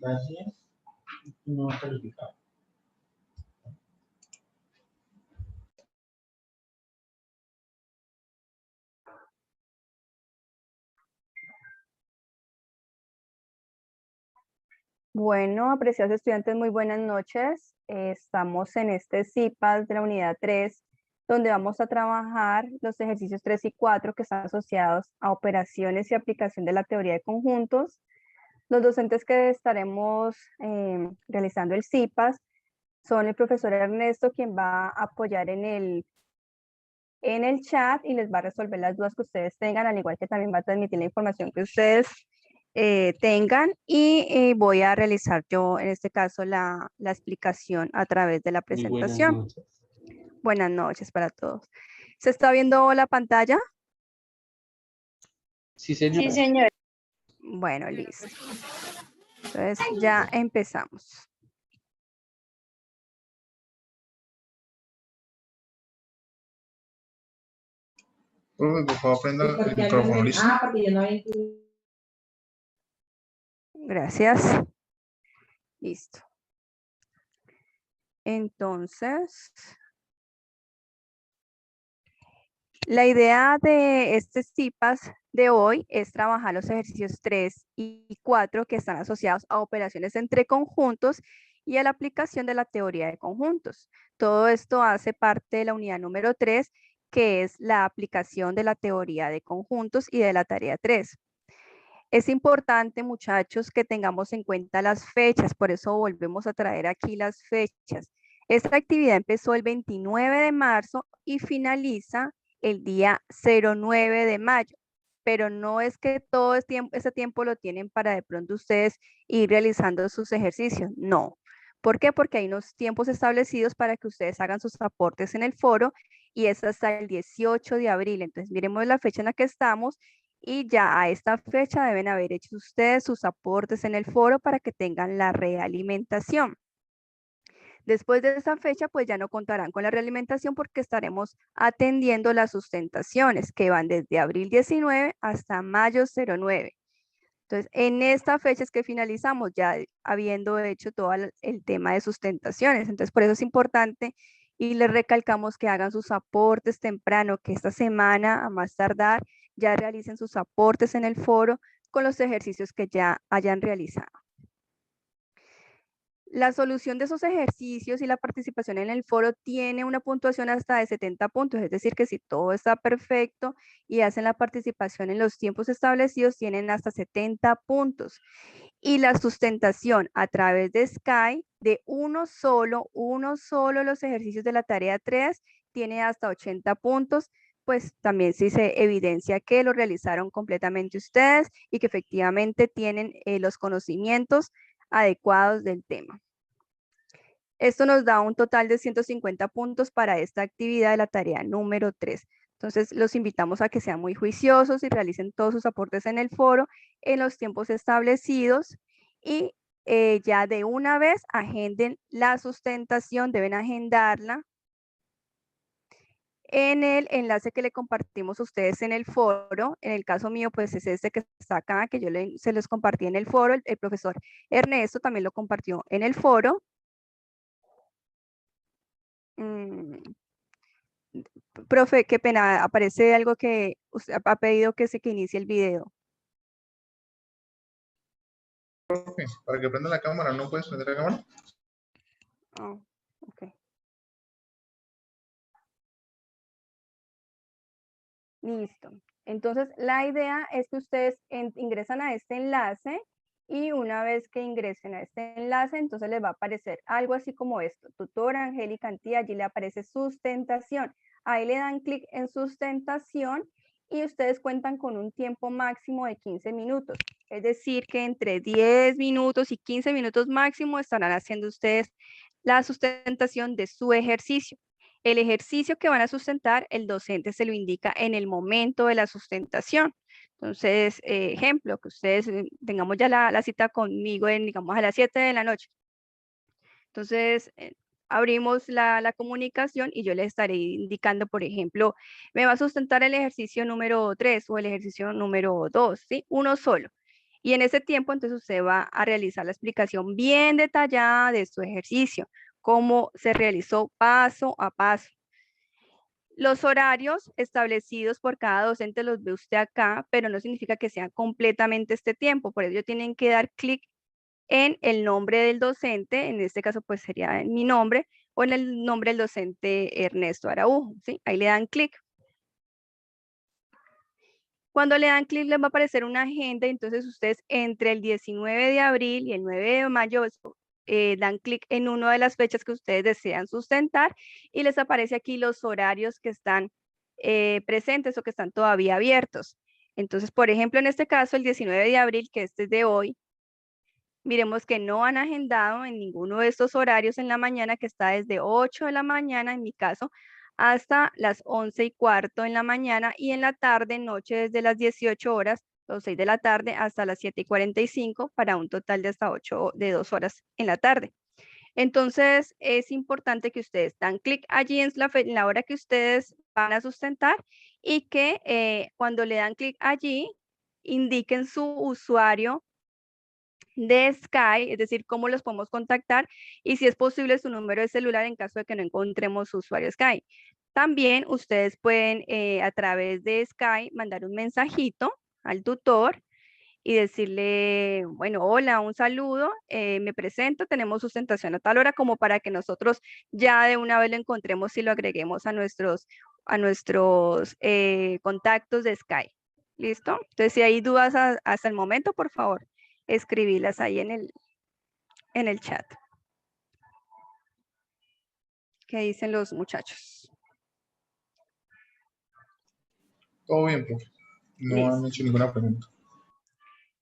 Gracias. No calificado. Bueno, apreciados estudiantes, muy buenas noches. Estamos en este CIPAS de la unidad 3, donde vamos a trabajar los ejercicios 3 y 4 que están asociados a operaciones y aplicación de la teoría de conjuntos. Los docentes que estaremos realizando el CIPAS son el profesor Ernesto, quien va a apoyar en el chat y les va a resolver las dudas que ustedes tengan, al igual que también va a transmitir la información que ustedes tengan, y voy a realizar yo en este caso la explicación a través de la presentación. Muy buenas noches. Buenas noches para todos. ¿Se está viendo la pantalla? Sí, señora. Sí, señor. Bueno, listo. Entonces ya empezamos. Profe, por favor, prenda el micrófono, ¿listo? Porque yo no había incluido. Gracias. Listo. Entonces, la idea de este CIPAS de hoy es trabajar los ejercicios 3 y 4 que están asociados a operaciones entre conjuntos y a la aplicación de la teoría de conjuntos. Todo esto hace parte de la unidad número 3, que es la aplicación de la teoría de conjuntos y de la tarea 3. Es importante, muchachos, que tengamos en cuenta las fechas, por eso volvemos a traer aquí las fechas. Esta actividad empezó el 29 de marzo y finaliza el día 09 de mayo, pero no es que todo ese tiempo lo tienen para de pronto ustedes ir realizando sus ejercicios, no. ¿Por qué? Porque hay unos tiempos establecidos para que ustedes hagan sus aportes en el foro y es hasta el 18 de abril. Entonces, miremos la fecha en la que estamos y ya a esta fecha deben haber hecho ustedes sus aportes en el foro para que tengan la realimentación. Después de esa fecha, pues ya no contarán con la realimentación porque estaremos atendiendo las sustentaciones que van desde abril 19 hasta mayo 09. Entonces, en esta fecha es que finalizamos ya habiendo hecho todo el tema de sustentaciones. Entonces, por eso es importante y les recalcamos que hagan sus aportes temprano, que esta semana, a más tardar, ya realicen sus aportes en el foro con los ejercicios que ya hayan realizado. La solución de esos ejercicios y la participación en el foro tiene una puntuación hasta de 70 puntos, es decir, que si todo está perfecto y hacen la participación en los tiempos establecidos, tienen hasta 70 puntos. Y la sustentación a través de Sky de uno solo los ejercicios de la tarea 3 tiene hasta 80 puntos, pues también sí se evidencia que lo realizaron completamente ustedes y que efectivamente tienen los conocimientos adecuados del tema. Esto nos da un total de 150 puntos para esta actividad de la tarea número 3. Entonces, los invitamos a que sean muy juiciosos y realicen todos sus aportes en el foro en los tiempos establecidos y ya de una vez agenden la sustentación, deben agendarla en el enlace que le compartimos a ustedes en el foro. En el caso mío, pues es este que está acá, que yo se los compartí en el foro. El profesor Ernesto también lo compartió en el foro. Profe, qué pena, aparece algo que usted ha pedido que inicie el video. Profe, para que prenda la cámara, ¿no puedes prender la cámara? Oh, ok. Listo. Entonces, la idea es que ustedes ingresan a este enlace y una vez que ingresen a este enlace, entonces les va a aparecer algo así como esto. Tutora Angélica Antía, allí le aparece sustentación. Ahí le dan clic en sustentación y ustedes cuentan con un tiempo máximo de 15 minutos. Es decir, que entre 10 minutos y 15 minutos máximo estarán haciendo ustedes la sustentación de su ejercicio. El ejercicio que van a sustentar, el docente se lo indica en el momento de la sustentación. Entonces, ejemplo, que ustedes tengamos ya la cita conmigo digamos, a las 7 de la noche. Entonces, abrimos la comunicación y yo les estaré indicando, por ejemplo, me va a sustentar el ejercicio número 3 o el ejercicio número 2, ¿sí? Uno solo. Y en ese tiempo, entonces usted va a realizar la explicación bien detallada de su ejercicio, cómo se realizó paso a paso. Los horarios establecidos por cada docente los ve usted acá, pero no significa que sea completamente este tiempo. Por ello tienen que dar clic en el nombre del docente, en este caso pues sería en mi nombre, o en el nombre del docente Ernesto Araujo, ¿sí? Ahí le dan clic. Cuando le dan clic les va a aparecer una agenda, entonces ustedes entre el 19 de abril y el 9 de mayo dan clic en una de las fechas que ustedes desean sustentar y les aparece aquí los horarios que están presentes o que están todavía abiertos. Entonces, por ejemplo, en este caso, el 19 de abril, que este es de hoy, miremos que no han agendado en ninguno de estos horarios en la mañana, que está desde 8 de la mañana, en mi caso, hasta las 11:15 en la mañana, y en la tarde, noche, desde las 18 horas, o 6 de la tarde, hasta las 7:45, para un total de hasta 2 horas en la tarde. Entonces, es importante que ustedes dan clic allí en la hora que ustedes van a sustentar y que cuando le dan clic allí, indiquen su usuario de Sky, es decir, cómo los podemos contactar y si es posible su número de celular en caso de que no encontremos su usuario Sky. También ustedes pueden a través de Sky mandar un mensajito al tutor y decirle, bueno, hola, un saludo, me presento, tenemos sustentación a tal hora, como para que nosotros ya de una vez lo encontremos y lo agreguemos a nuestros contactos de Sky. ¿Listo? Entonces, si hay dudas hasta el momento, por favor, escribirlas ahí en el chat. ¿Qué dicen los muchachos? Todo bien, profe. No Listo. han hecho ninguna pregunta.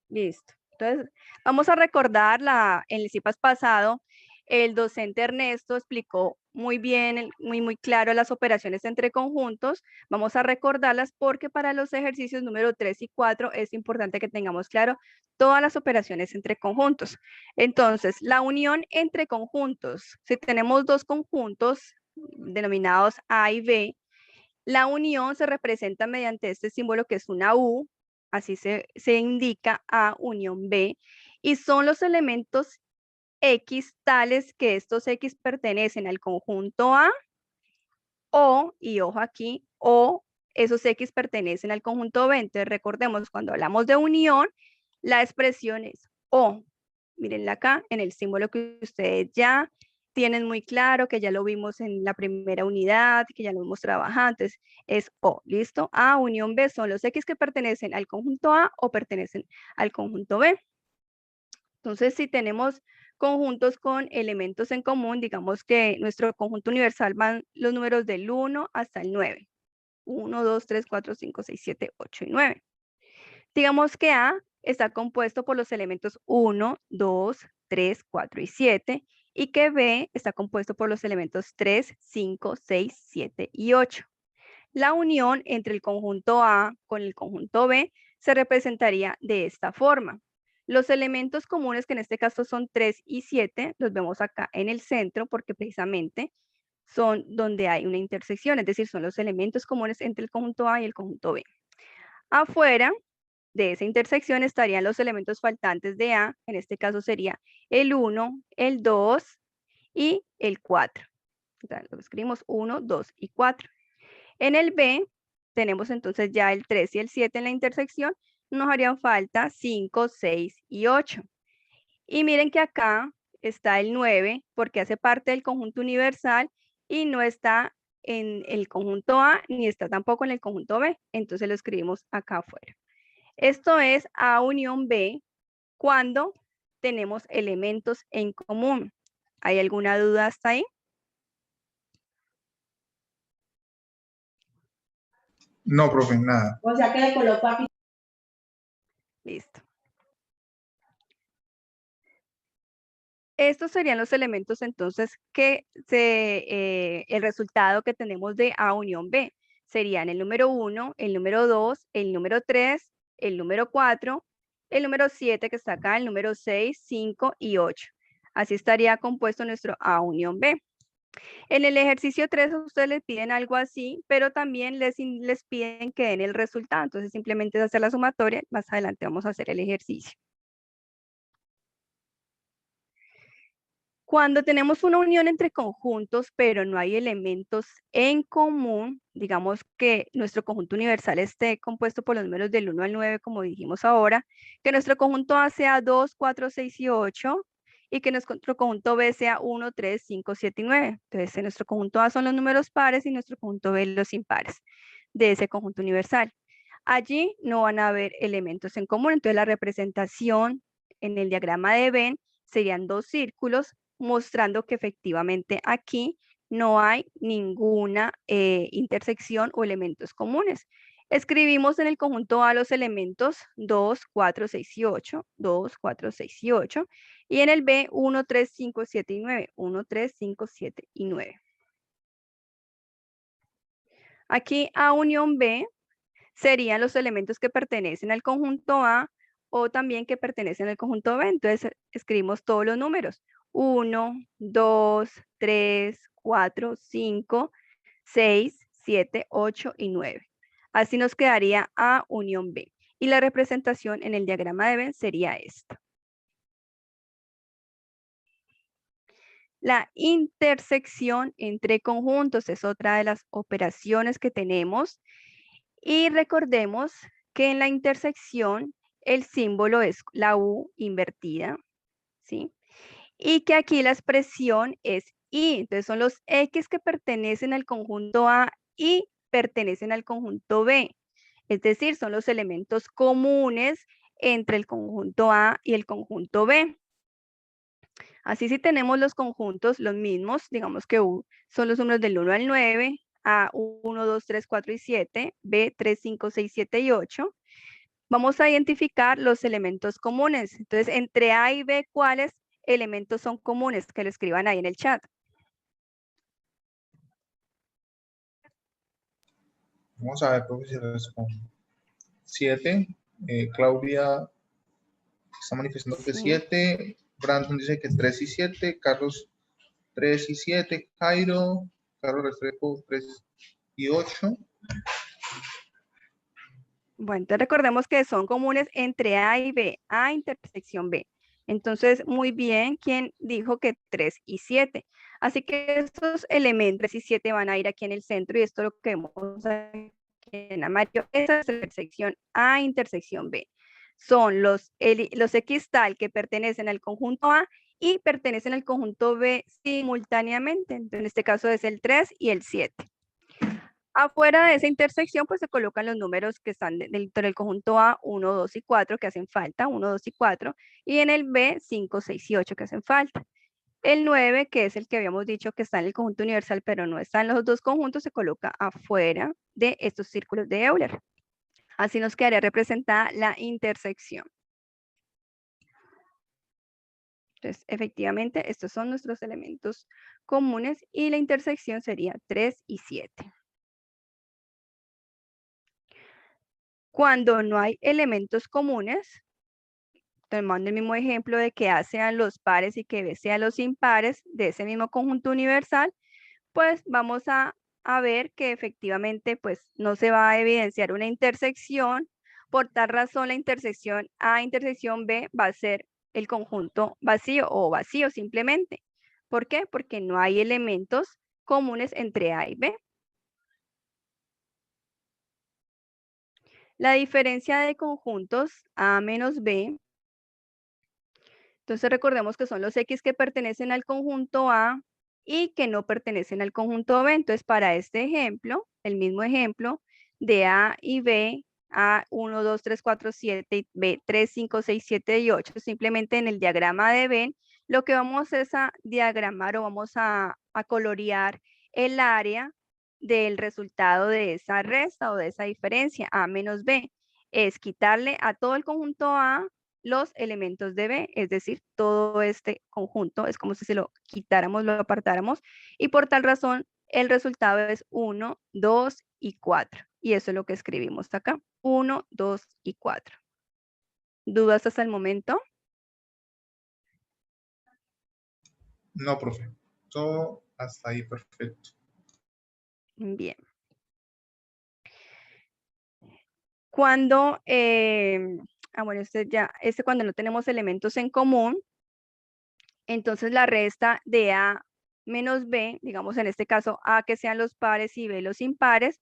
Listo. Entonces, vamos a recordar en el CIPAS pasado, el docente Ernesto explicó muy bien, muy claro las operaciones entre conjuntos. Vamos a recordarlas porque para los ejercicios número 3 y 4 es importante que tengamos claro todas las operaciones entre conjuntos. Entonces, la unión entre conjuntos. Si tenemos dos conjuntos denominados A y B, la unión se representa mediante este símbolo que es una U, así se indica A unión B, y son los elementos X tales que estos X pertenecen al conjunto A, o, y ojo aquí, o esos X pertenecen al conjunto B. Entonces recordemos, cuando hablamos de unión, la expresión es O. Mírenla acá en el símbolo que ustedes ya tienen muy claro, que ya lo vimos en la primera unidad, que ya lo hemos trabajado, entonces es O, ¿listo? A unión B son los X que pertenecen al conjunto A o pertenecen al conjunto B. Entonces, si tenemos conjuntos con elementos en común, digamos que nuestro conjunto universal van los números del 1 hasta el 9. 1, 2, 3, 4, 5, 6, 7, 8 y 9. Digamos que A está compuesto por los elementos 1, 2, 3, 4 y 7, y que B está compuesto por los elementos 3, 5, 6, 7 y 8. La unión entre el conjunto A con el conjunto B se representaría de esta forma. Los elementos comunes, que en este caso son 3 y 7, los vemos acá en el centro porque precisamente son donde hay una intersección, es decir, son los elementos comunes entre el conjunto A y el conjunto B. Afuera de esa intersección estarían los elementos faltantes de A, en este caso sería el 1, el 2 y el 4. Entonces, lo escribimos 1, 2 y 4. En el B tenemos entonces ya el 3 y el 7 en la intersección, nos harían falta 5, 6 y 8. Y miren que acá está el 9 porque hace parte del conjunto universal y no está en el conjunto A ni está tampoco en el conjunto B, entonces lo escribimos acá afuera. Esto es A unión B cuando tenemos elementos en común. ¿Hay alguna duda hasta ahí? No, profe, nada. O sea que le coloco aquí. Listo. Estos serían los elementos entonces que el resultado que tenemos de A unión B. Serían el número 1, el número 2, el número 3, el número 4, el número 7 que está acá, el número 6, 5 y 8. Así estaría compuesto nuestro A unión B. En el ejercicio 3 ustedes les piden algo así, pero también les piden que den el resultado. Entonces simplemente es hacer la sumatoria. Más adelante vamos a hacer el ejercicio. Cuando tenemos una unión entre conjuntos, pero no hay elementos en común, digamos que nuestro conjunto universal esté compuesto por los números del 1 al 9, como dijimos ahora, que nuestro conjunto A sea 2, 4, 6 y 8, y que nuestro conjunto B sea 1, 3, 5, 7 y 9. Entonces, en nuestro conjunto A son los números pares y nuestro conjunto B los impares de ese conjunto universal. Allí no van a haber elementos en común, entonces la representación en el diagrama de Venn serían dos círculos mostrando que efectivamente aquí no hay ninguna intersección o elementos comunes. Escribimos en el conjunto A los elementos 2, 4, 6 y 8, 2, 4, 6 y 8, y en el B 1, 3, 5, 7 y 9, 1, 3, 5, 7 y 9. Aquí A unión B serían los elementos que pertenecen al conjunto A o también que pertenecen al conjunto B. Entonces escribimos todos los números. 1, 2, 3, 4, 5, 6, 7, 8 y 9. Así nos quedaría A unión B. Y la representación en el diagrama de Venn sería esta. La intersección entre conjuntos es otra de las operaciones que tenemos. Y recordemos que en la intersección el símbolo es la U invertida, ¿sí? Y que aquí la expresión es Y. Entonces son los X que pertenecen al conjunto A y pertenecen al conjunto B. Es decir, son los elementos comunes entre el conjunto A y el conjunto B. Así si tenemos los conjuntos, los mismos, digamos que U son los números del 1 al 9, A 1, 2, 3, 4 y 7, B 3, 5, 6, 7 y 8. Vamos a identificar los elementos comunes. Entonces, entre A y B, ¿cuáles elementos son comunes? Que lo escriban ahí en el chat. Vamos a ver, profe, si responde. 7. Claudia está manifestando que Sí. 7. Brandon dice que 3 y 7. Carlos 3 y 7. Cairo. Carlos Restrepo 3 y 8. Bueno, entonces recordemos que son comunes entre A y B, A intersección B. Entonces, muy bien, ¿quién dijo que 3 y 7? Así que estos elementos 3 y 7 van a ir aquí en el centro y esto es lo que vemos aquí en amarillo. Esa es la intersección A intersección B. Son los X tal que pertenecen al conjunto A y pertenecen al conjunto B simultáneamente. Entonces, en este caso es el 3 y el 7. Afuera de esa intersección, pues se colocan los números que están dentro del conjunto A, 1, 2 y 4, que hacen falta, 1, 2 y 4, y en el B, 5, 6 y 8, que hacen falta. El 9, que es el que habíamos dicho que está en el conjunto universal, pero no está en los dos conjuntos, se coloca afuera de estos círculos de Euler. Así nos quedaría representada la intersección. Entonces, efectivamente, estos son nuestros elementos comunes y la intersección sería 3 y 7. Cuando no hay elementos comunes, tomando el mismo ejemplo de que A sean los pares y que B sean los impares de ese mismo conjunto universal, pues vamos a ver que efectivamente pues no se va a evidenciar una intersección. Por tal razón, la intersección A intersección B va a ser el conjunto vacío o vacío simplemente. ¿Por qué? Porque no hay elementos comunes entre A y B. La diferencia de conjuntos A menos B. Entonces recordemos que son los X que pertenecen al conjunto A y que no pertenecen al conjunto B. Entonces para este ejemplo, el mismo ejemplo de A y B, A 1, 2, 3, 4, 7, B 3, 5, 6, 7 y 8, simplemente en el diagrama de Venn, lo que vamos es a diagramar o vamos a colorear el área del resultado de esa resta o de esa diferencia, A menos B. Es quitarle a todo el conjunto A los elementos de B, es decir, todo este conjunto, es como si se lo quitáramos, lo apartáramos, y por tal razón el resultado es 1, 2 y 4. Y eso es lo que escribimos acá, 1, 2 y 4. ¿Dudas hasta el momento? No, profe. Todo hasta ahí perfecto. Bien. Cuando, bueno, este cuando no tenemos elementos en común, Entonces la resta de A menos B, digamos en este caso A que sean los pares y B los impares,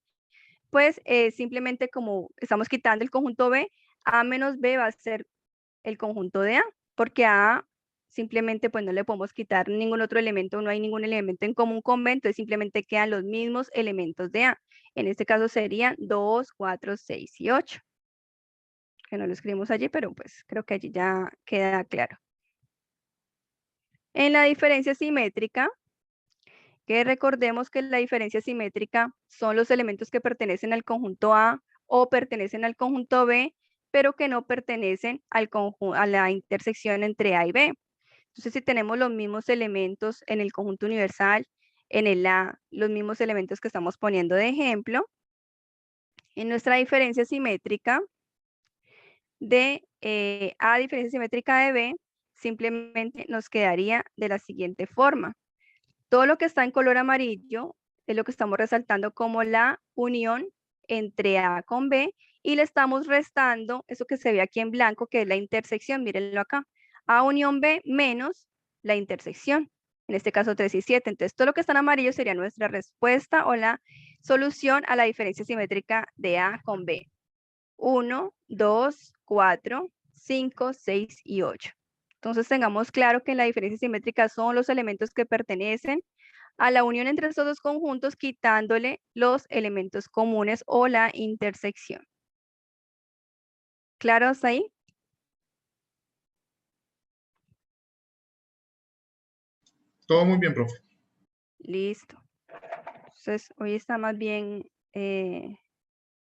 pues simplemente como estamos quitando el conjunto B, A menos B va a ser el conjunto de A, porque a simplemente pues no le podemos quitar ningún otro elemento, no hay ningún elemento en común con B, entonces simplemente quedan los mismos elementos de A. En este caso serían 2, 4, 6 y 8. Que no lo escribimos allí, pero pues creo que allí ya queda claro. En la diferencia simétrica, que recordemos que la diferencia simétrica son los elementos que pertenecen al conjunto A o pertenecen al conjunto B, pero que no pertenecen a la intersección entre A y B. Entonces, si tenemos los mismos elementos en el conjunto universal, en el A, los mismos elementos que estamos poniendo de ejemplo, en nuestra diferencia simétrica de A diferencia simétrica de B, simplemente nos quedaría de la siguiente forma. Todo lo que está en color amarillo es lo que estamos resaltando como la unión entre A con B y le estamos restando eso que se ve aquí en blanco, que es la intersección, mírenlo acá. A unión B menos la intersección, en este caso 3 y 7. Entonces, todo lo que está en amarillo sería nuestra respuesta o la solución a la diferencia simétrica de A con B. 1, 2, 4, 5, 6 y 8. Entonces, tengamos claro que en la diferencia simétrica son los elementos que pertenecen a la unión entre estos dos conjuntos, quitándole los elementos comunes o la intersección. ¿Claro hasta ahí? Todo muy bien, profe. Listo. Entonces, hoy está más bien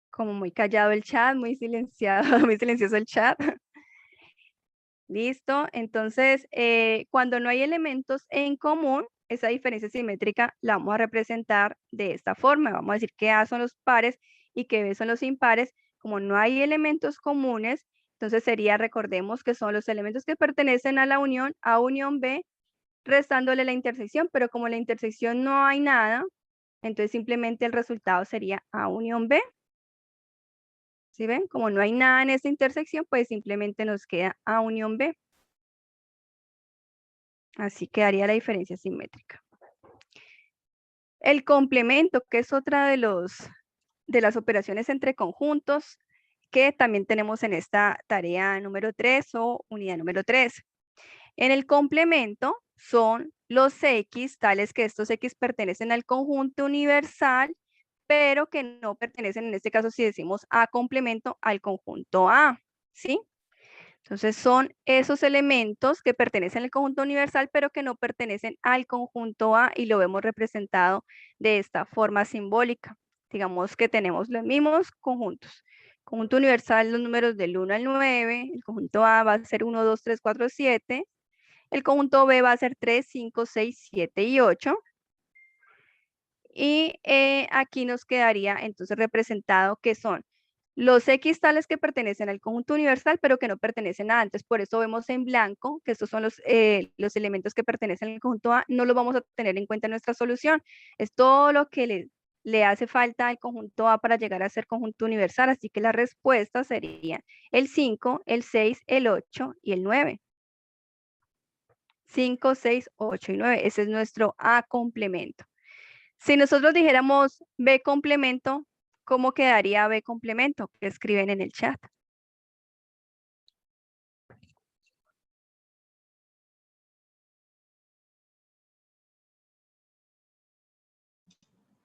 como muy callado el chat, muy silenciado, muy silencioso el chat. Listo. Entonces, cuando no hay elementos en común, esa diferencia simétrica la vamos a representar de esta forma. Vamos a decir que A son los pares y que B son los impares. Como no hay elementos comunes, entonces sería, recordemos que son los elementos que pertenecen a la unión, A unión B, restándole la intersección, pero como la intersección no hay nada, entonces simplemente el resultado sería A unión B. ¿Sí ven? Como no hay nada en esta intersección, pues simplemente nos queda A unión B. Así quedaría la diferencia simétrica. El complemento, que es otra de las operaciones entre conjuntos, que también tenemos en esta tarea número 3 o unidad número 3. En el complemento son los X, tales que estos X pertenecen al conjunto universal, pero que no pertenecen, en este caso si decimos A complemento, al conjunto A, ¿sí? Entonces son esos elementos que pertenecen al conjunto universal, pero que no pertenecen al conjunto A y lo vemos representado de esta forma simbólica. Digamos que tenemos los mismos conjuntos. Conjunto universal, los números del 1 al 9, el conjunto A va a ser 1, 2, 3, 4, 7, el conjunto B va a ser 3, 5, 6, 7 y 8. Y aquí nos quedaría entonces representado que son los X tales que pertenecen al conjunto universal, pero que no pertenecen a A. Entonces, por eso vemos en blanco que estos son los elementos que pertenecen al conjunto A. No los vamos a tener en cuenta en nuestra solución. Es todo lo que le hace falta al conjunto A para llegar a ser conjunto universal. Así que la respuesta sería el 5, el 6, el 8 y el 9. 5, 6, 8 y 9. Ese es nuestro A complemento. Si nosotros dijéramos B complemento, ¿cómo quedaría B complemento? Que escriben en el chat.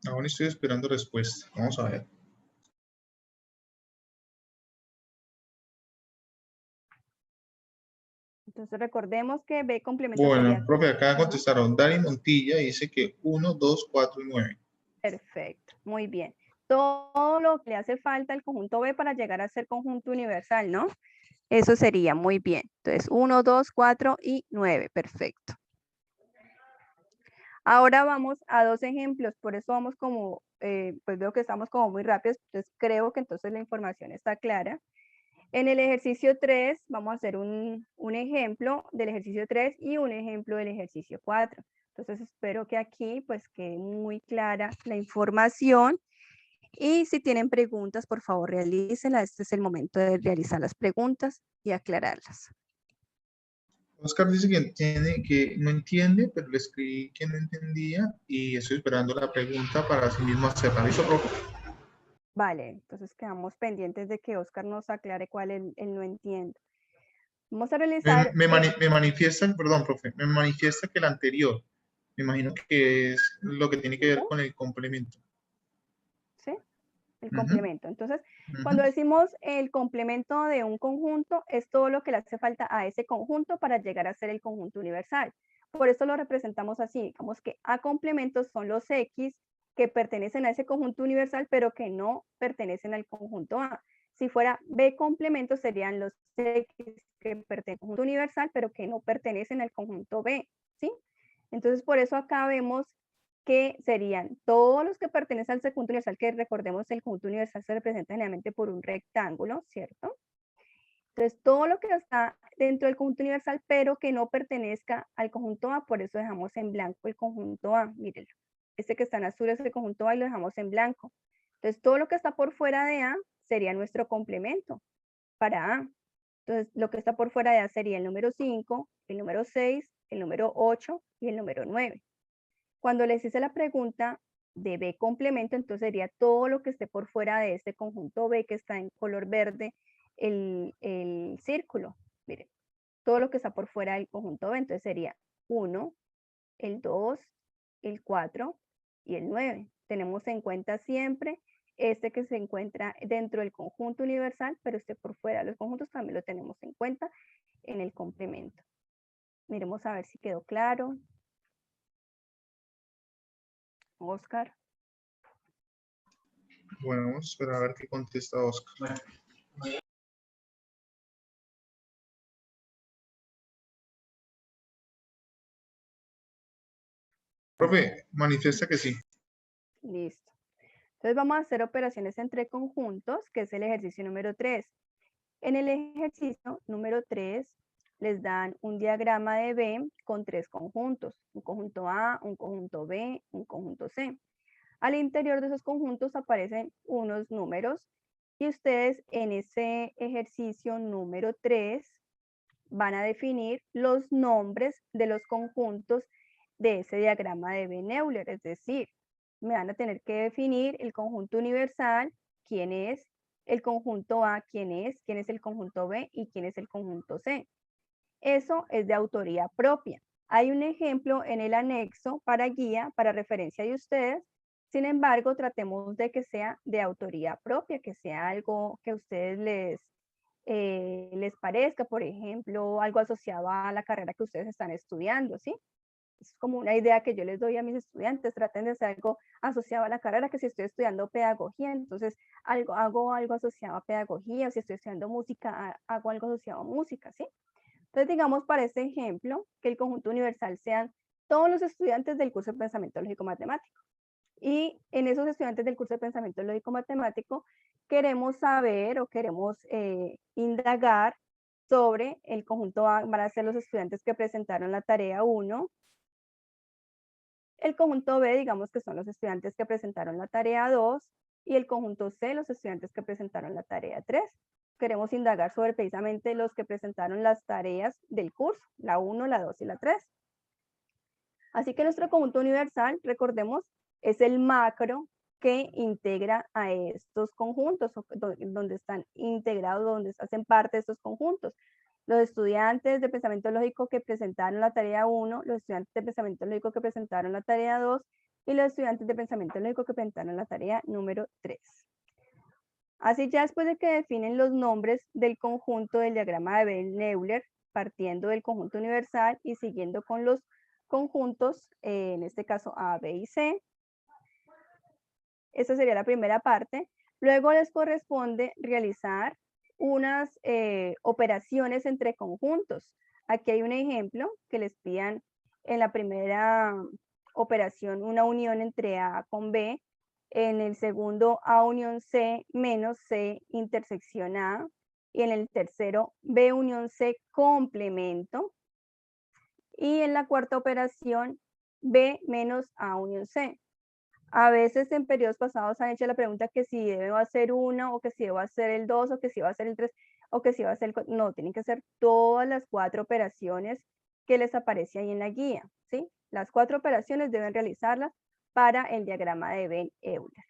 Aún estoy esperando respuesta. Vamos a ver. Entonces recordemos que B complemento Bueno, sería... profe, acá Ajá. contestaron Dani Montilla, dice que 1, 2, 4 y 9. Perfecto, muy bien. Todo lo que le hace falta al conjunto B para llegar a ser conjunto universal, ¿no? Eso sería muy bien. Entonces, 1, 2, 4 y 9. Perfecto. Ahora vamos a dos ejemplos, por eso vamos como, pues veo que estamos como muy rápidos, entonces creo que entonces la información está clara. En el ejercicio 3 vamos a hacer un ejemplo del ejercicio 3 y un ejemplo del ejercicio 4. Entonces espero que aquí pues quede muy clara la información y si tienen preguntas, por favor realícenlas. Este es el momento de realizar las preguntas y aclararlas. Oscar dice que entiende, que no entiende, pero le escribí que no entendía y estoy esperando la pregunta para así mismo hacerla. ¿Listo, profe? Vale, entonces quedamos pendientes de que Oscar nos aclare cuál él no entiende. Vamos a realizar... Me manifiesta, perdón, profe, me manifiesta que el anterior, me imagino que es lo que tiene que ver con el complemento. ¿sí? El Ujú, complemento. Entonces, ujú. cuando decimos el complemento de un conjunto, es todo lo que le hace falta a ese conjunto para llegar a ser el conjunto universal. Por eso lo representamos así. Digamos que A complementos son los X que pertenecen a ese conjunto universal, pero que no pertenecen al conjunto A. Si fuera B complementos, serían los X que pertenecen al conjunto universal, pero que no pertenecen al conjunto B, ¿sí? Entonces, por eso acá vemos que serían todos los que pertenecen al conjunto universal, que recordemos el conjunto universal se representa generalmente por un rectángulo, ¿cierto? Entonces, todo lo que está dentro del conjunto universal, pero que no pertenezca al conjunto A, por eso dejamos en blanco el conjunto A, mírenlo. Este que está en azul es el conjunto A y lo dejamos en blanco. Entonces, todo lo que está por fuera de A sería nuestro complemento para A. Entonces, lo que está por fuera de A sería el número 5, el número 6, el número 8 y el número 9. Cuando les hice la pregunta de B complemento, entonces sería todo lo que esté por fuera de este conjunto B que está en color verde, el círculo. Miren, todo lo que está por fuera del conjunto B, entonces sería 1, el 2, el 4 y el 9. Tenemos en cuenta siempre este que se encuentra dentro del conjunto universal, pero este por fuera de los conjuntos también lo tenemos en cuenta en el complemento. Miremos a ver si quedó claro. Oscar. Bueno, vamos a esperar a ver qué contesta Oscar. Profe, manifiesta que sí. Listo. Entonces vamos a hacer operaciones entre conjuntos, que es el ejercicio número 3. En el ejercicio número 3 les dan un diagrama de B con 3 conjuntos, un conjunto A, un conjunto B, un conjunto C. Al interior de esos conjuntos aparecen unos números y ustedes en ese ejercicio número 3 van a definir los nombres de los conjuntos de ese diagrama de Venn-Euler, es decir, me van a tener que definir el conjunto universal, quién es, el conjunto A, quién es el conjunto B y quién es el conjunto C. Eso es de autoría propia. Hay un ejemplo en el anexo para guía, para referencia de ustedes. Sin embargo, tratemos de que sea de autoría propia, que sea algo que a ustedes les parezca, por ejemplo, algo asociado a la carrera que ustedes están estudiando, ¿sí? Es como una idea que yo les doy a mis estudiantes, traten de hacer algo asociado a la carrera, que si estoy estudiando pedagogía, entonces hago algo asociado a pedagogía, o si estoy estudiando música, hago algo asociado a música, ¿sí? Entonces, digamos, para este ejemplo, que el conjunto universal sean todos los estudiantes del curso de pensamiento lógico-matemático. Y en esos estudiantes del curso de pensamiento lógico-matemático queremos saber o queremos indagar sobre el conjunto A, van a ser los estudiantes que presentaron la tarea 1. El conjunto B, digamos que son los estudiantes que presentaron la tarea 2. Y el conjunto C, los estudiantes que presentaron la tarea 3. Queremos indagar sobre precisamente los que presentaron las tareas del curso, la 1, la 2 y la 3. Así que nuestro conjunto universal, recordemos, es el macro que integra a estos conjuntos, donde están integrados, donde hacen parte de estos conjuntos. Los estudiantes de pensamiento lógico que presentaron la tarea 1, los estudiantes de pensamiento lógico que presentaron la tarea 2 y los estudiantes de pensamiento lógico que presentaron la tarea número 3. Así ya después de que definen los nombres del conjunto del diagrama de Venn-Euler, partiendo del conjunto universal y siguiendo con los conjuntos, en este caso A, B y C. Esa sería la primera parte. Luego les corresponde realizar unas operaciones entre conjuntos. Aquí hay un ejemplo que les pidan en la primera operación una unión entre A con B. En el segundo, A unión C menos C intersección A. Y en el tercero, B unión C complemento. Y en la cuarta operación, B menos A unión C. A veces en periodos pasados han hecho la pregunta que si debo hacer 1 o que si debo hacer el 2 o que si debo hacer el 3. o que si va a ser, no, tienen que hacer todas las 4 operaciones que les aparece ahí en la guía, ¿sí? Las 4 operaciones deben realizarlas para el diagrama de Venn-Euler.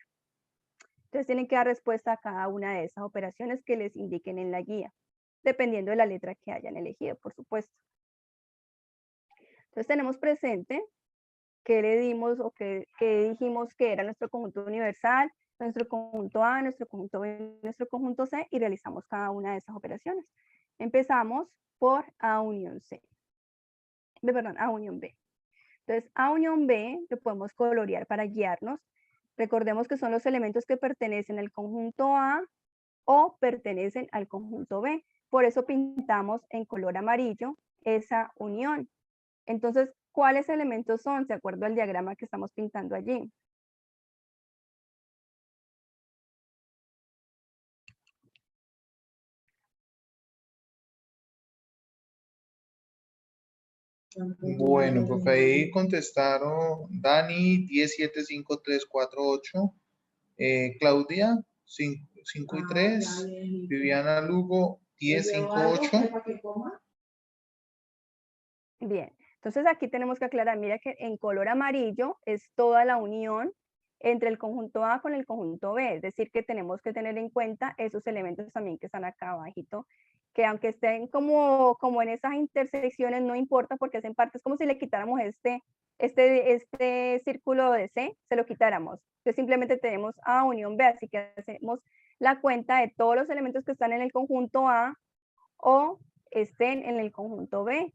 Entonces tienen que dar respuesta a cada una de esas operaciones que les indiquen en la guía, dependiendo de la letra que hayan elegido, por supuesto. Entonces tenemos presente que le dimos o que dijimos que era nuestro conjunto universal, nuestro conjunto A, nuestro conjunto B, nuestro conjunto C, y realizamos cada una de esas operaciones. Empezamos por A unión C. Perdón, A unión B. Entonces, A unión B lo podemos colorear para guiarnos. Recordemos que son los elementos que pertenecen al conjunto A o pertenecen al conjunto B. Por eso pintamos en color amarillo esa unión. Entonces, ¿cuáles elementos son? De acuerdo al diagrama que estamos pintando allí. Bueno, profe, ahí contestaron Dani 1075348, Claudia 5 y 3, Viviana Lugo 1058. Bien, entonces aquí tenemos que aclarar, mira que en color amarillo es toda la unión entre el conjunto A con el conjunto B, es decir, que tenemos que tener en cuenta esos elementos también que están acá abajito, que aunque estén como en esas intersecciones no importa porque hacen parte, es como si le quitáramos este círculo de C, se lo quitáramos. Entonces simplemente tenemos A unión B, así que hacemos la cuenta de todos los elementos que están en el conjunto A o estén en el conjunto B.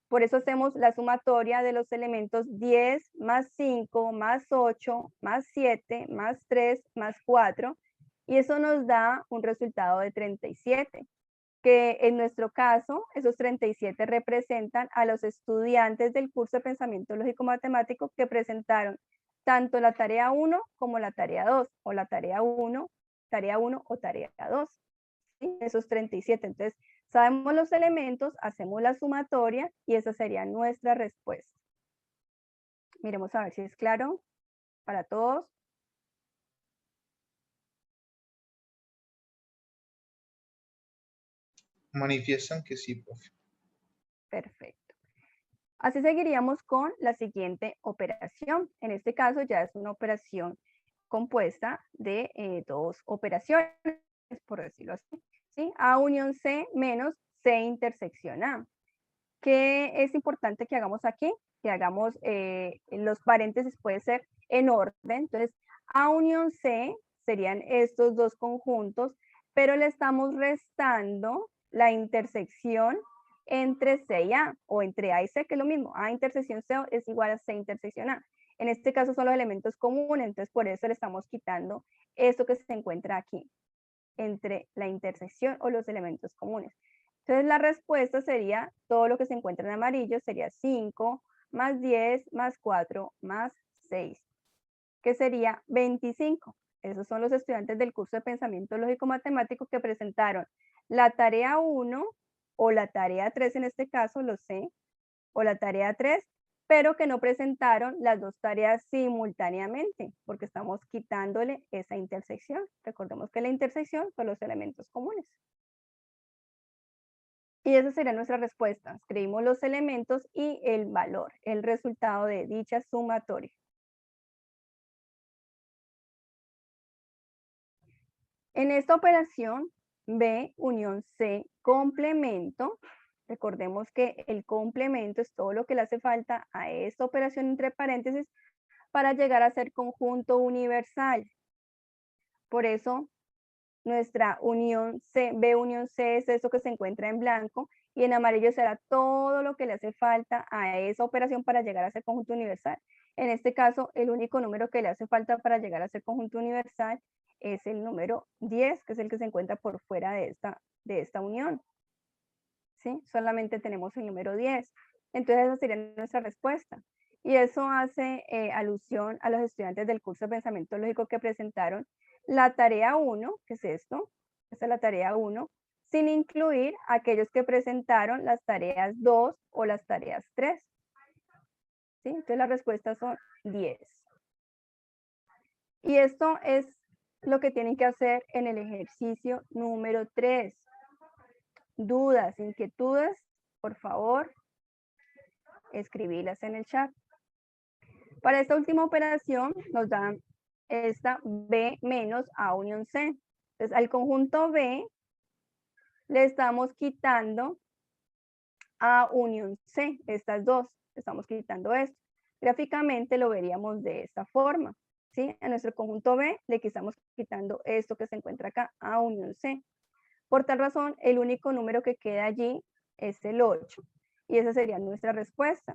Por eso hacemos la sumatoria de los elementos 10 más 5 más 8 más 7 más 3 más 4 y eso nos da un resultado de 37, que en nuestro caso esos 37 representan a los estudiantes del curso de Pensamiento Lógico Matemático que presentaron tanto la tarea 1 como la tarea 2 o la tarea 1 o tarea 2. ¿Sí? Esos 37. Entonces, sabemos los elementos, hacemos la sumatoria y esa sería nuestra respuesta. Miremos a ver si es claro para todos. Manifiestan que sí, profe. Perfecto. Así seguiríamos con la siguiente operación. En este caso ya es una operación compuesta de 2 operaciones, por decirlo así. ¿Sí? A unión C menos C intersección A. ¿Qué es importante que hagamos aquí? Que hagamos los paréntesis, puede ser en orden. Entonces, A unión C serían estos 2 conjuntos, pero le estamos restando la intersección entre C y A, o entre A y C, que es lo mismo. A intersección C es igual a C intersección A. En este caso son los elementos comunes, entonces por eso le estamos quitando esto que se encuentra aquí, entre la intersección o los elementos comunes. Entonces la respuesta sería, todo lo que se encuentra en amarillo sería 5 más 10 más 4 más 6, que sería 25. Esos son los estudiantes del curso de Pensamiento Lógico Matemático que presentaron la tarea 1 o la tarea 3 en este caso, lo sé, o la tarea 3, pero que no presentaron las 2 tareas simultáneamente, porque estamos quitándole esa intersección. Recordemos que la intersección son los elementos comunes. Y esa sería nuestra respuesta. Escribimos los elementos y el valor, el resultado de dicha sumatoria. En esta operación, B unión C complemento, recordemos que el complemento es todo lo que le hace falta a esta operación entre paréntesis para llegar a ser conjunto universal. Por eso, nuestra unión C, B unión C es eso que se encuentra en blanco y en amarillo será todo lo que le hace falta a esa operación para llegar a ser conjunto universal. En este caso, el único número que le hace falta para llegar a ser conjunto universal es el número 10, que es el que se encuentra por fuera de esta unión. ¿Sí? Solamente tenemos el número 10. Entonces esa sería nuestra respuesta. Y eso hace alusión a los estudiantes del curso de Pensamiento Lógico que presentaron la tarea 1, que es esto, esta es la tarea 1, sin incluir aquellos que presentaron las tareas 2 o las tareas 3. ¿Sí? Entonces las respuestas son 10. Y esto es lo que tienen que hacer en el ejercicio número 3. dudas, inquietudes, por favor, escribirlas en el chat. Para esta última operación nos dan esta B menos A unión C. Entonces, al conjunto B le estamos quitando A unión C, estas dos, estamos quitando esto. Gráficamente lo veríamos de esta forma, ¿sí? A nuestro conjunto B le estamos quitando esto que se encuentra acá, A unión C. Por tal razón, el único número que queda allí es el 8. Y esa sería nuestra respuesta.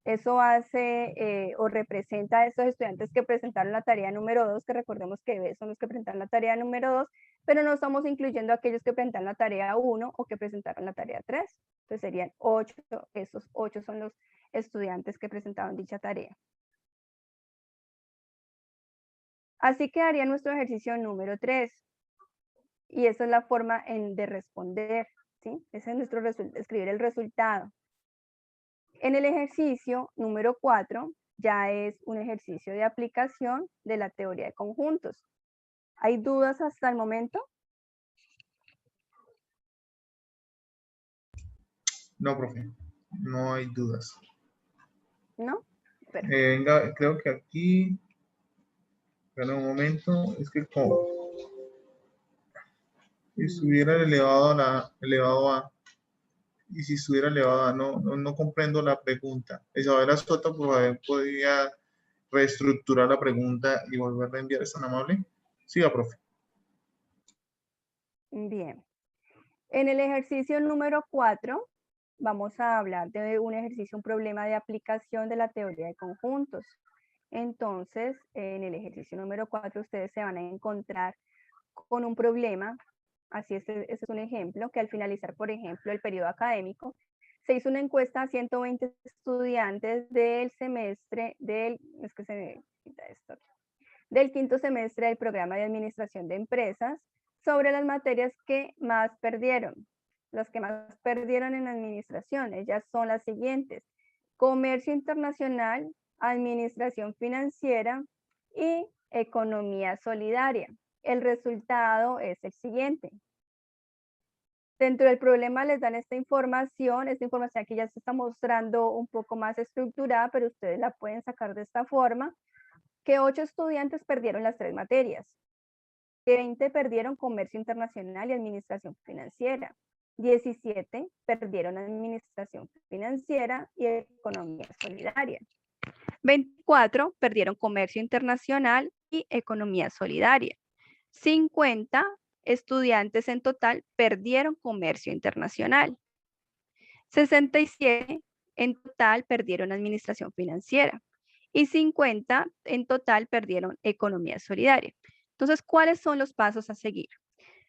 Eso hace o representa a estos estudiantes que presentaron la tarea número 2, que recordemos que B son los que presentaron la tarea número 2, pero no estamos incluyendo a aquellos que presentaron la tarea 1 o que presentaron la tarea 3. Entonces serían 8, esos 8 son los estudiantes que presentaron dicha tarea. Así quedaría nuestro ejercicio número 3. Y esa es la forma de responder, ¿sí? Ese es nuestro escribir el resultado. En el ejercicio número 4 ya es un ejercicio de aplicación de la teoría de conjuntos. ¿Hay dudas hasta el momento? No, profe, no hay dudas. ¿No? Perfecto. Venga, creo que aquí, espera un momento, es que como si estuviera elevado a, y si estuviera elevado a, no comprendo la pregunta. Isabela Soto, por favor, podría reestructurar la pregunta y volverla a enviar, ¿es tan amable? Siga, profe. Bien. En el ejercicio número 4 vamos a hablar de un ejercicio, un problema de aplicación de la teoría de conjuntos. Entonces, en el ejercicio número 4 ustedes se van a encontrar con un problema, así este es un ejemplo, que al finalizar, por ejemplo, el periodo académico, se hizo una encuesta a 120 estudiantes del semestre del quinto semestre del programa de administración de empresas sobre las materias que más perdieron. Las que más perdieron en administración, ellas son las siguientes: comercio internacional, administración financiera y economía solidaria. El resultado es el siguiente. Dentro del problema les dan esta información aquí ya se está mostrando un poco más estructurada, pero ustedes la pueden sacar de esta forma, que 8 estudiantes perdieron las 3 materias, que 20 perdieron comercio internacional y administración financiera, 17 perdieron administración financiera y economía solidaria, 24 perdieron comercio internacional y economía solidaria, 50 estudiantes en total perdieron comercio internacional, 67 en total perdieron administración financiera y 50 en total perdieron economía solidaria. Entonces, ¿cuáles son los pasos a seguir?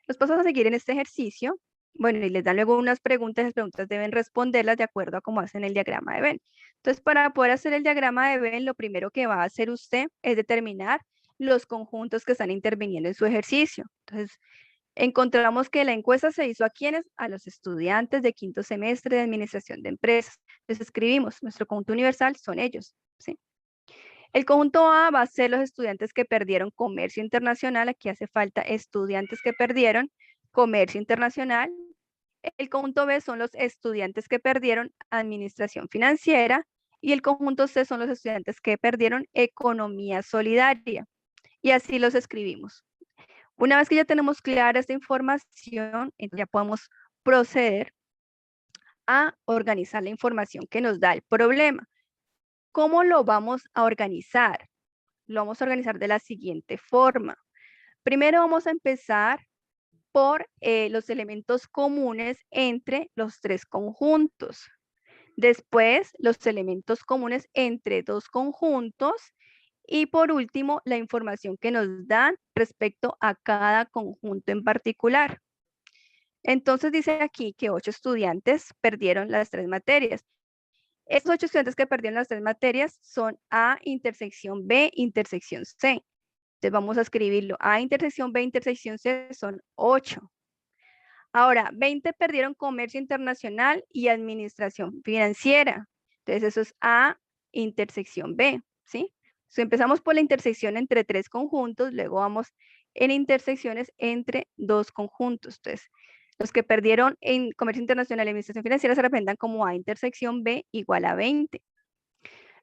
Los pasos a seguir en este ejercicio, bueno, y les dan luego unas preguntas, las preguntas deben responderlas de acuerdo a cómo hacen el diagrama de Venn. Entonces, para poder hacer el diagrama de Venn, lo primero que va a hacer usted es determinar los conjuntos que están interviniendo en su ejercicio. Entonces, encontramos que la encuesta se hizo a quienes, a los estudiantes de quinto semestre de administración de empresas. Entonces escribimos, nuestro conjunto universal son ellos, ¿sí? El conjunto A va a ser los estudiantes que perdieron comercio internacional. Aquí hace falta estudiantes que perdieron comercio internacional. El conjunto B son los estudiantes que perdieron administración financiera. Y el conjunto C son los estudiantes que perdieron economía solidaria. Y así los escribimos. Una vez que ya tenemos clara esta información, ya podemos proceder a organizar la información que nos da el problema. ¿Cómo lo vamos a organizar? Lo vamos a organizar de la siguiente forma. Primero vamos a empezar por los elementos comunes entre los 3 conjuntos. Después, los elementos comunes entre 2 conjuntos. Y por último, la información que nos dan respecto a cada conjunto en particular. Entonces dice aquí que 8 estudiantes perdieron las 3 materias. Estos 8 estudiantes que perdieron las 3 materias son A intersección B intersección C. Entonces vamos a escribirlo. A intersección B intersección C son 8. Ahora, 20 perdieron comercio internacional y administración financiera. Entonces eso es A intersección B, ¿sí? So, empezamos por la intersección entre 3 conjuntos, luego vamos en intersecciones entre 2 conjuntos. Entonces, Los que perdieron en comercio internacional y administración financiera se representan como A intersección B igual a 20.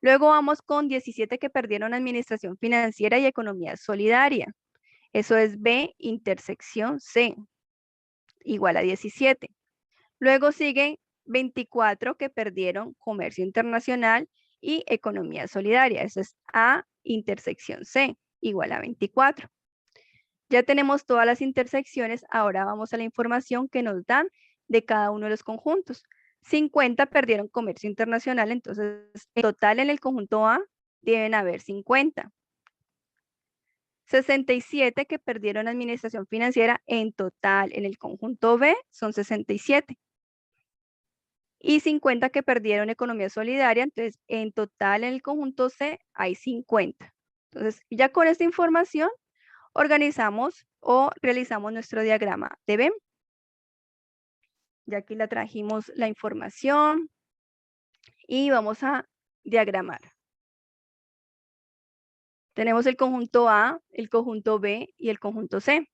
Luego vamos con 17 que perdieron administración financiera y economía solidaria. Eso es B intersección C igual a 17. Luego siguen 24 que perdieron comercio internacional y economía solidaria. Eso es A intersección C igual a 24. Ya tenemos todas las intersecciones. Ahora vamos a la información que nos dan de cada uno de los conjuntos. 50 perdieron comercio internacional, entonces en total en el conjunto A deben haber 50. 67 que perdieron administración financiera, en total en el conjunto B son 67. Y 50 que perdieron economía solidaria, entonces en total en el conjunto C hay 50. Entonces ya con esta información organizamos o realizamos nuestro diagrama de Venn. Ya aquí la trajimos la información y vamos a diagramar. Tenemos el conjunto A, el conjunto B y el conjunto C.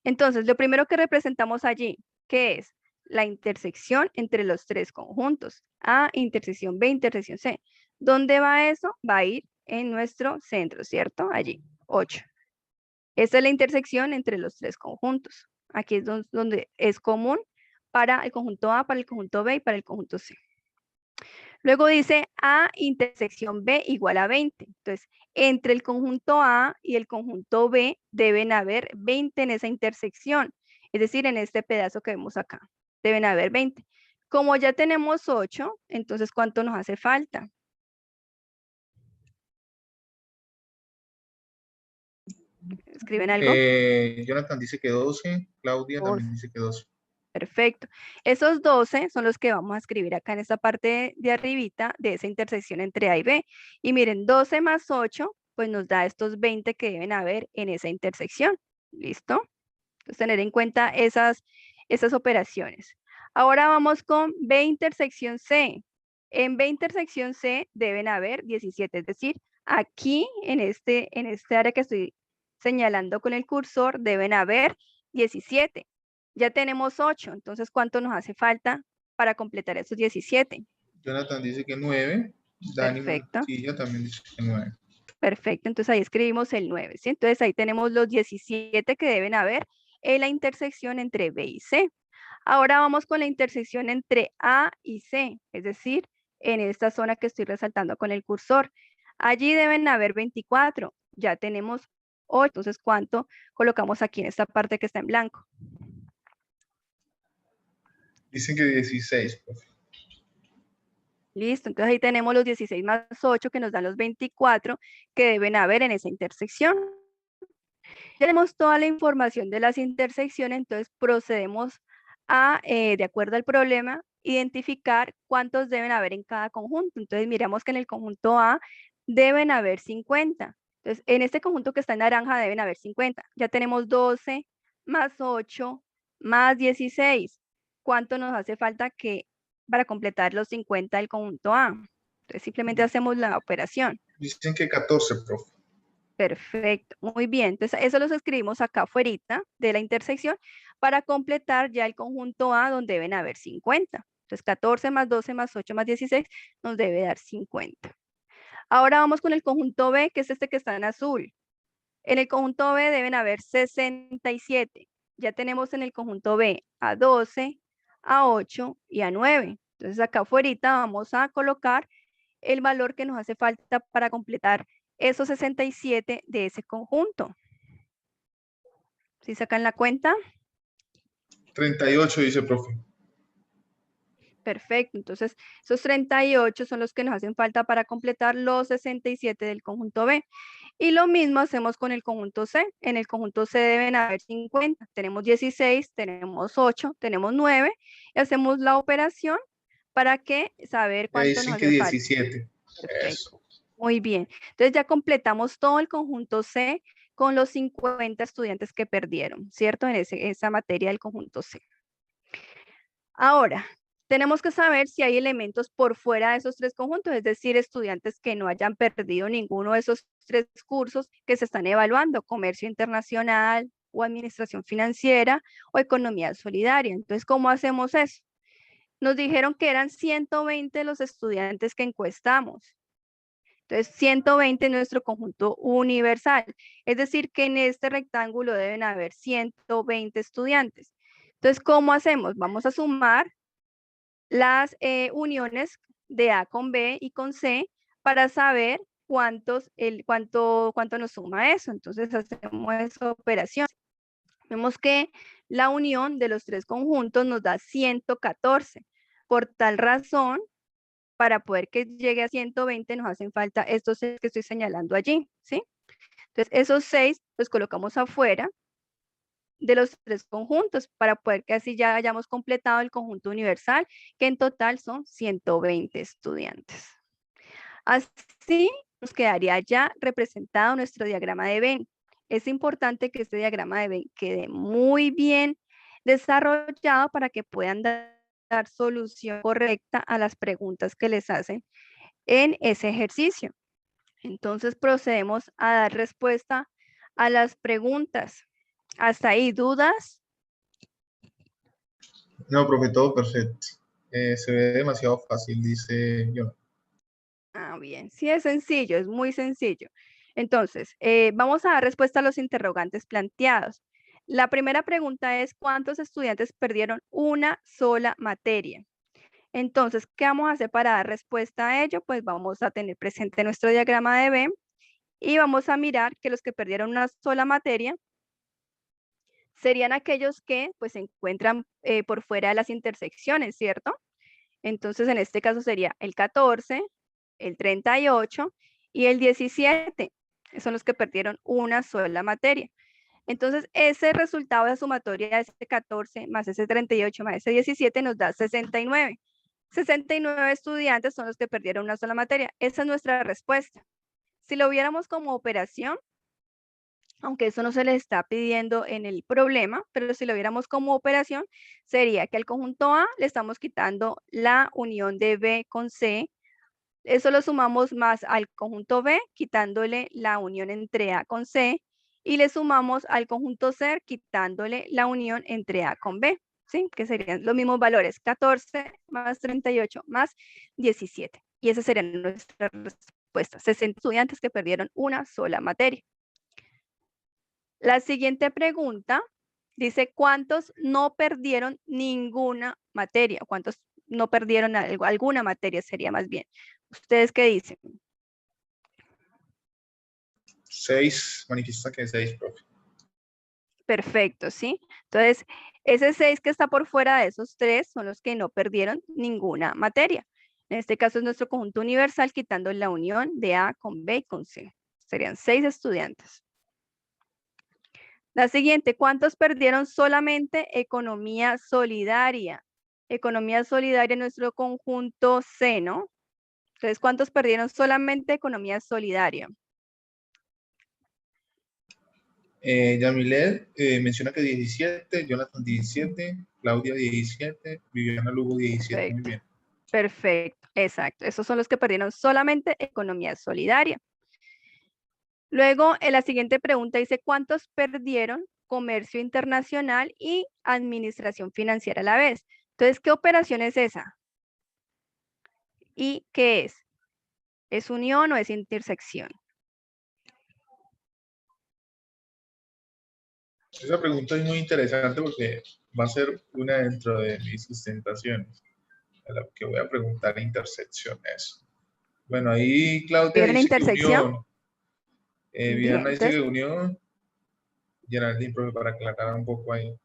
Entonces, lo primero que representamos allí, ¿qué es? La intersección entre los tres conjuntos. A, intersección B, intersección C. ¿Dónde va eso? Va a ir en nuestro centro, ¿cierto? Allí, 8. Esta es la intersección entre los tres conjuntos. Aquí es donde es común para el conjunto A, para el conjunto B y para el conjunto C. Luego dice A intersección B igual a 20. Entonces, entre el conjunto A y el conjunto B deben haber 20 en esa intersección. Es decir, en este pedazo que vemos acá. Deben haber 20. Como ya tenemos 8, entonces, ¿cuánto nos hace falta? ¿Escriben algo? Jonathan dice que 12, Claudia 12. también dice que 12. Perfecto. Esos 12 son los que vamos a escribir acá en esta parte de arribita de esa intersección entre A y B. Y miren, 12 más 8, pues nos da estos 20 que deben haber en esa intersección. ¿Listo? Entonces, tener en cuenta esas operaciones. Ahora vamos con B intersección C. En B intersección C deben haber 17, es decir, aquí en este área que estoy señalando con el cursor deben haber 17. Ya tenemos 8, entonces ¿cuánto nos hace falta para completar esos 17? Jonathan dice que 9, Dani Perfecto. Montilla también dice que 9. Perfecto, entonces ahí escribimos el 9, ¿sí? Entonces ahí tenemos los 17 que deben haber en la intersección entre B y C. Ahora vamos con la intersección entre A y C, es decir, en esta zona que estoy resaltando con el cursor. Allí deben haber 24, ya tenemos 8, entonces ¿cuánto colocamos aquí en esta parte que está en blanco? Dicen que 16, profe. Listo, entonces ahí tenemos los 16 más 8 que nos dan los 24 que deben haber en esa intersección. Tenemos toda la información de las intersecciones, entonces procedemos a, de acuerdo al problema, identificar cuántos deben haber en cada conjunto. Entonces miramos que en el conjunto A deben haber 50. Entonces en este conjunto que está en naranja deben haber 50. Ya tenemos 12 más 8 más 16. ¿Cuánto nos hace falta para completar los 50 del conjunto A? Entonces simplemente hacemos la operación. Dicen que 14, profe. Perfecto, muy bien. Entonces, eso los escribimos acá afuera de la intersección para completar ya el conjunto A donde deben haber 50. Entonces, 14 más 12 más 8 más 16 nos debe dar 50. Ahora vamos con el conjunto B, que es este que está en azul. En el conjunto B deben haber 67. Ya tenemos en el conjunto B a 12, a 8 y a 9. Entonces, acá afuera vamos a colocar el valor que nos hace falta para completar esos 67 de ese conjunto. ¿Sí sacan la cuenta? 38 dice profe. Perfecto, entonces esos 38 son los que nos hacen falta para completar los 67 del conjunto B. Y lo mismo hacemos con el conjunto C. En el conjunto C deben haber 50. Tenemos 16, tenemos 8, tenemos 9. Y hacemos la operación para saber Ahí cuánto nos dicen que hace falta. 17. Perfecto. Eso. Muy bien. Entonces ya completamos todo el conjunto C con los 50 estudiantes que perdieron, ¿cierto? En esa materia del conjunto C. Ahora, tenemos que saber si hay elementos por fuera de esos tres conjuntos, es decir, estudiantes que no hayan perdido ninguno de esos tres cursos que se están evaluando, comercio internacional o administración financiera o economía solidaria. Entonces, ¿cómo hacemos eso? Nos dijeron que eran 120 los estudiantes que encuestamos. Entonces, 120 es nuestro conjunto universal. Es decir, que en este rectángulo deben haber 120 estudiantes. Entonces, ¿cómo hacemos? Vamos a sumar las uniones de A con B y con C para saber cuánto nos suma eso. Entonces, hacemos esa operación. Vemos que la unión de los tres conjuntos nos da 114. Por tal razón, para poder que llegue a 120 nos hacen falta estos 6 que estoy señalando allí, ¿sí? Entonces, esos 6 los colocamos afuera de los tres conjuntos para poder que así ya hayamos completado el conjunto universal, que en total son 120 estudiantes. Así nos quedaría ya representado nuestro diagrama de Venn. Es importante que este diagrama de Venn quede muy bien desarrollado para que puedan dar solución correcta a las preguntas que les hacen en ese ejercicio. Entonces procedemos a dar respuesta a las preguntas. ¿Hasta ahí dudas? No, profe, todo perfecto. Se ve demasiado fácil, dice yo. Ah, bien. Sí, es sencillo, es muy sencillo. Entonces, vamos a dar respuesta a los interrogantes planteados. La primera pregunta es, ¿cuántos estudiantes perdieron una sola materia? Entonces, ¿qué vamos a hacer para dar respuesta a ello? Pues vamos a tener presente nuestro diagrama de Venn y vamos a mirar que los que perdieron una sola materia serían aquellos que pues se encuentran por fuera de las intersecciones, ¿cierto? Entonces, en este caso sería el 14, el 38 y el 17. Son los que perdieron una sola materia. Entonces, ese resultado de sumatoria de ese 14 más ese 38 más ese 17 nos da 69. 69 estudiantes son los que perdieron una sola materia. Esa es nuestra respuesta. Si lo viéramos como operación, aunque eso no se les está pidiendo en el problema, pero si lo viéramos como operación, sería que al conjunto A le estamos quitando la unión de B con C. Eso lo sumamos más al conjunto B, quitándole la unión entre A con C, y le sumamos al conjunto C, quitándole la unión entre A con B, ¿sí? Que serían los mismos valores, 14 más 38 más 17. Y esa sería nuestra respuesta, 60 estudiantes que perdieron una sola materia. La siguiente pregunta dice, ¿cuántos no perdieron ninguna materia? ¿Cuántos no perdieron alguna materia sería más bien? ¿Ustedes qué dicen? 6, manifiesta que 6, profe. Perfecto, ¿sí? Entonces, ese 6 que está por fuera de esos 3 son los que no perdieron ninguna materia. En este caso es nuestro conjunto universal, quitando la unión de A con B y con C. Serían 6 estudiantes. La siguiente, ¿cuántos perdieron solamente economía solidaria? Economía solidaria en nuestro conjunto C, ¿no? Entonces, ¿cuántos perdieron solamente economía solidaria? Yamilet menciona que 17, Jonathan 17, Claudia 17, Viviana Lugo 17. Muy bien. Perfecto, exacto. Esos son los que perdieron solamente economía solidaria. Luego, en la siguiente pregunta dice, ¿cuántos perdieron comercio internacional y administración financiera a la vez? Entonces, ¿qué operación es esa? ¿Y qué es? ¿Es unión o es intersección? Esa pregunta es muy interesante porque va a ser una dentro de mis sustentaciones, a la que voy a preguntar intersecciones. Bueno, ahí Claudia ¿Vieron dice que intersección? unión. Bien, Viviana dice que entonces, unión. Geraldine, profe, para aclarar un poco ahí.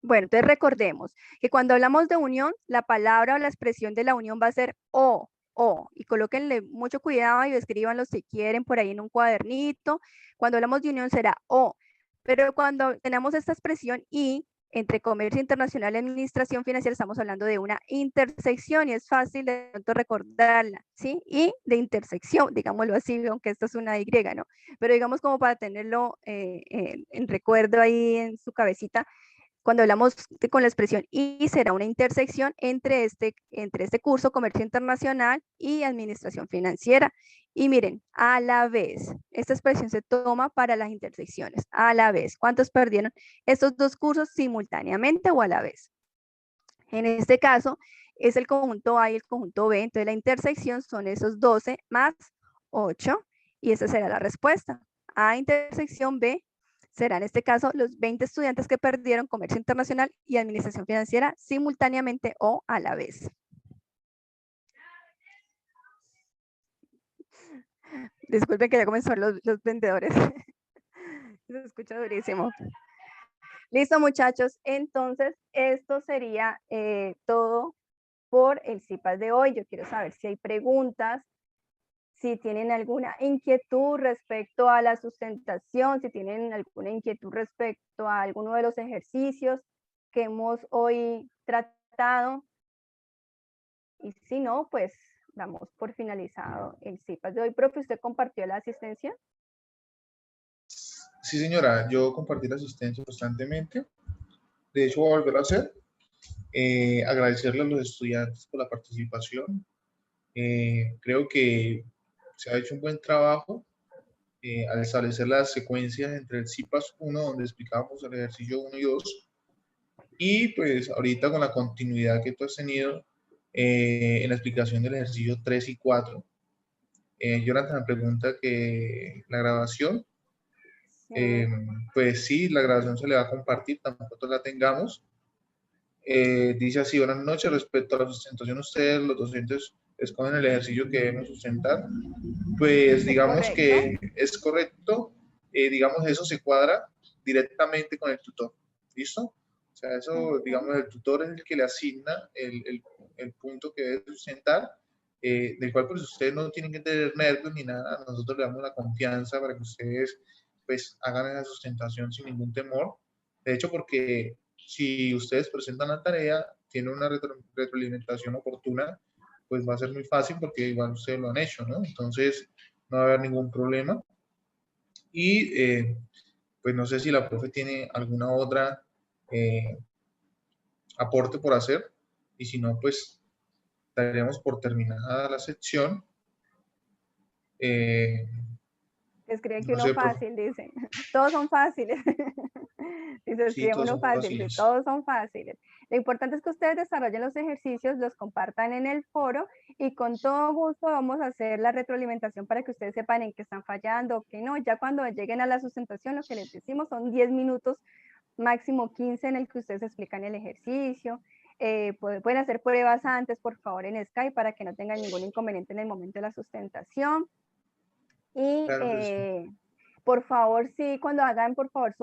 bueno, entonces recordemos que cuando hablamos de unión, la palabra o la expresión de la unión va a ser o, y colóquenle mucho cuidado y escríbanlo si quieren por ahí en un cuadernito. Cuando hablamos de unión será o, pero cuando tenemos esta expresión y, entre comercio internacional y administración financiera, estamos hablando de una intersección y es fácil de pronto recordarla, ¿sí? Y de intersección, digámoslo así, aunque esto es una Y, ¿no? Pero digamos como para tenerlo en recuerdo ahí en su cabecita, cuando hablamos con la expresión y será una intersección entre este curso Comercio Internacional y Administración Financiera. Y miren, a la vez, esta expresión se toma para las intersecciones, a la vez. ¿Cuántos perdieron estos dos cursos simultáneamente o a la vez? En este caso, es el conjunto A y el conjunto B, entonces la intersección son esos 12 más 8, y esa será la respuesta. A intersección B será en este caso los 20 estudiantes que perdieron Comercio Internacional y Administración Financiera simultáneamente o a la vez. Disculpen que ya comenzaron los vendedores. Se escucha durísimo. Listo, muchachos. Entonces, esto sería todo por el CIPAS de hoy. Yo quiero saber si hay preguntas, si tienen alguna inquietud respecto a la sustentación, si tienen alguna inquietud respecto a alguno de los ejercicios que hemos hoy tratado. Y si no, pues damos por finalizado el CIPAS de hoy. Profe, ¿usted compartió la asistencia? Sí, señora, yo compartí la asistencia constantemente. De hecho, voy a volver a hacer. Agradecerle a los estudiantes por la participación. Creo que se ha hecho un buen trabajo al establecer las secuencias entre el CIPAS 1, donde explicábamos el ejercicio 1 y 2, y pues ahorita con la continuidad que tú has tenido en la explicación del ejercicio 3 y 4. Jonathan me pregunta que la grabación, pues sí, la grabación se le va a compartir, tan pronto la tengamos. Dice así: buenas noches, respecto a la sustentación, ustedes, los docentes, escogen el ejercicio que debemos sustentar. Pues digamos que es correcto, digamos, eso se cuadra directamente con el tutor, ¿listo? O sea, eso, digamos, el tutor es el que le asigna el punto que debe sustentar, del cual pues ustedes no tienen que tener nervios ni nada, nosotros le damos la confianza para que ustedes pues hagan esa sustentación sin ningún temor. De hecho, porque si ustedes presentan la tarea, tienen una retroalimentación oportuna, pues va a ser muy fácil porque igual ustedes lo han hecho, ¿no? Entonces no va a haber ningún problema. Y pues no sé si la profe tiene alguna otra aporte por hacer, y si no, pues daremos por terminada la sección. Escribe que No uno sé, profe. fácil, dicen. Todos son fáciles. Dice, Sí, escribe todos uno son fácil, dice, fáciles. todos son fáciles. Lo importante es que ustedes desarrollen los ejercicios, los compartan en el foro y con todo gusto vamos a hacer la retroalimentación para que ustedes sepan en qué están fallando o qué no. Ya cuando lleguen a la sustentación, lo que les decimos son 10 minutos, máximo 15 en el que ustedes explican el ejercicio. Pueden hacer pruebas antes, por favor, en Skype para que no tengan ningún inconveniente en el momento de la sustentación. Y Claro que sí. por favor, sí, cuando hagan, por favor,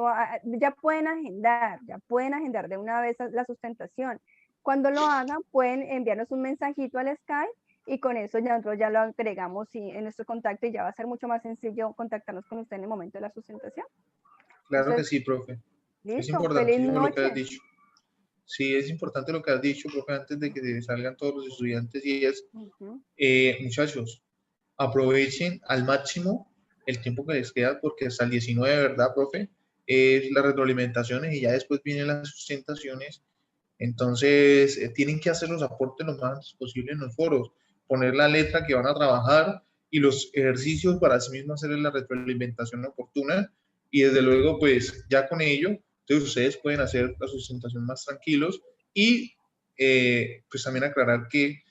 ya pueden agendar de una vez la sustentación. Cuando lo hagan, pueden enviarnos un mensajito al Skype y con eso nosotros ya lo agregamos en nuestro contacto y ya va a ser mucho más sencillo contactarnos con usted en el momento de la sustentación. Claro que Entonces, sí, profe. Es listo, feliz importantísimo lo que has noche. dicho. Sí, es importante lo que has dicho, profe, antes de que salgan todos los estudiantes, y es, muchachos, aprovechen al máximo el tiempo que les queda, porque hasta el 19, ¿verdad, profe? Es las retroalimentaciones y ya después vienen las sustentaciones. Entonces, tienen que hacer los aportes lo más antes posible en los foros, poner la letra que van a trabajar y los ejercicios para así mismo hacer la retroalimentación oportuna. Y desde luego, pues ya con ello, entonces ustedes pueden hacer la sustentación más tranquilos y pues también aclarar que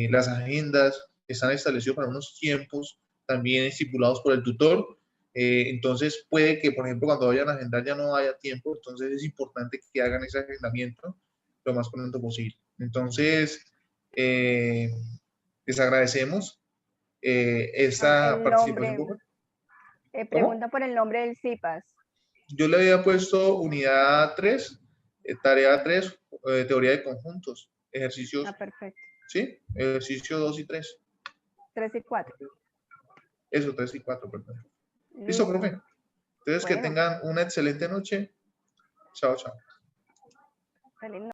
las agendas están establecidas para unos tiempos también estipulados por el tutor. Entonces puede que, por ejemplo, cuando vayan a agendar ya no haya tiempo, entonces es importante que hagan ese agendamiento lo más pronto posible. Entonces, les agradecemos esta participación. Pregunta por el nombre del CIPAS. Yo le había puesto unidad 3, tarea 3, teoría de conjuntos, ejercicios. Perfecto. ¿Sí? Ejercicio 2 y 3. 3 y 4. Eso, 3 y 4, perdón. Listo, profe. Entonces, que tengan una excelente noche. Chao, chao. Feliz noche.